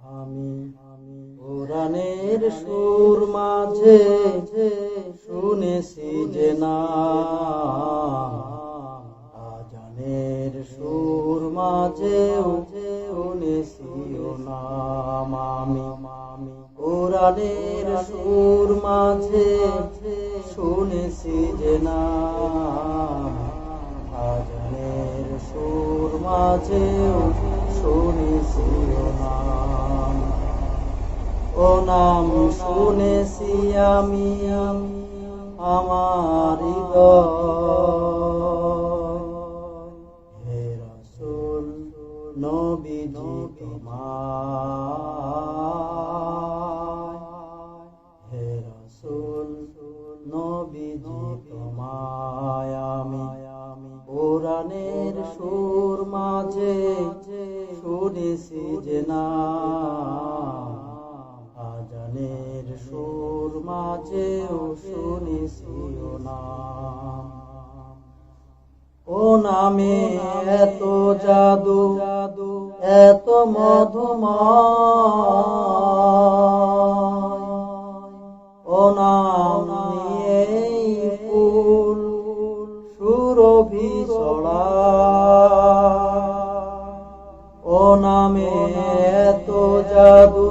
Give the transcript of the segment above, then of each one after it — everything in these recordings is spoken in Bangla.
আমি কোরআনের সুর মাঝে শুনেছি যে না, আজানের সুর মাঝে শুনেছি ও নাম। আমি কোরআনের সুর মাঝে শুনেছি যে না, আজানের সুর মাঝে শুনেছি ও নাম। ও নাম শুনেছি আমি আমার হৃদয়। হে রাসূল নবীজি তোমায়, হে রাসূল নবীজি তোমায় আমি কোরআনের সুর মাঝে শুনেছি যে না, আজানের সুর মাঝেও শুনেছি ও নাম। ও নামে এত জাদু এত মধুময়, ও নাম নিয়েই ফুল সুরভি ছড়ায়। ও নামে এত জাদু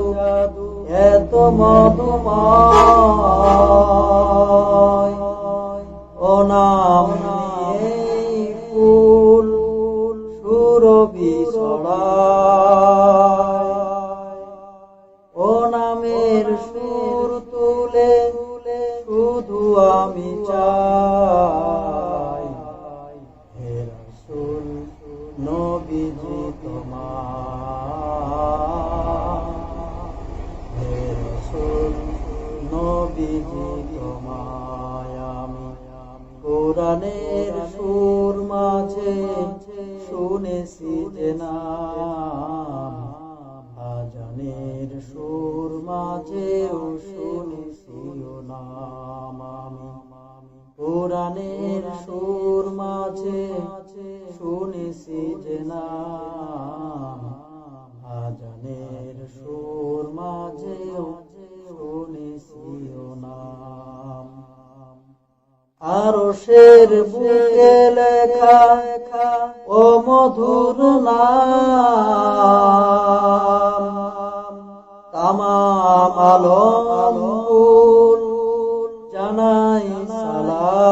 এত মধুময়, ও নাম নিয়েই ফুল সুরভি ছড়ায়। ও নামের সুর তুলে শুধু আমি চাই, হে রাসূল নবীজি তোমায়, হে রাসূল নবীজি তোমায় আমি কোরআনের সুর মাঝে শুনেছি যে না, আজানের সুর মাঝেও শুনেছি ও নাম। আমি কোরআনের সুর মাঝে শুনেছি যে না, আজানের সুর মাঝেও শুনেছি ও নাম। আরশের বুকে লেখা ও মধুর নাম, তামাম আলম কুল জানাই সালাম।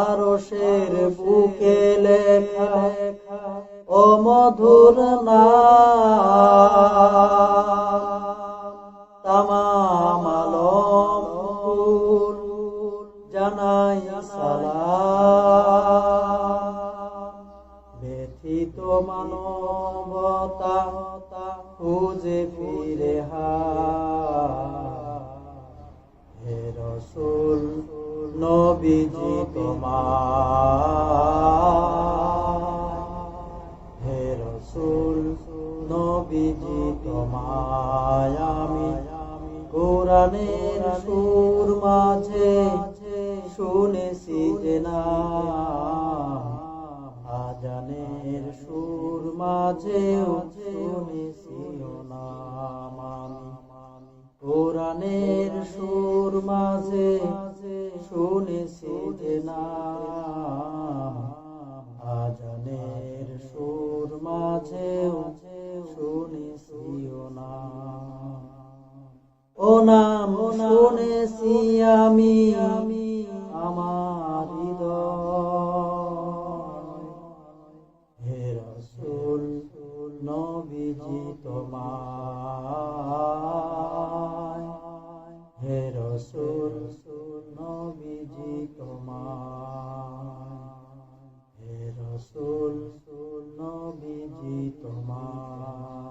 আরশের বুকে লেখা ও মধুর নাম, তামাম আলম কুল জানাই সালাম। ব্যথিত মানবতা খুঁজে ফিরে হে রাসূল নবীজি তোমায়, হে রাসূল নবীজি তোমায় আমি কোরআনের সুর মাঝে শুনেছি যে না, আজানের সুর মাঝেও শুনেছি ও নাম। আমি কোরআনের সুর মাঝে শুনেছি যে না, আজানের সুর মাঝেও শুনেছি ও নাম। ও নাম শুনেছি আমি আমার হৃদয়। হে রাসূল নবীজি তোমায়, হে রাসূল নবীজি তোমায়, হে রাসূল নবীজি তোমায়।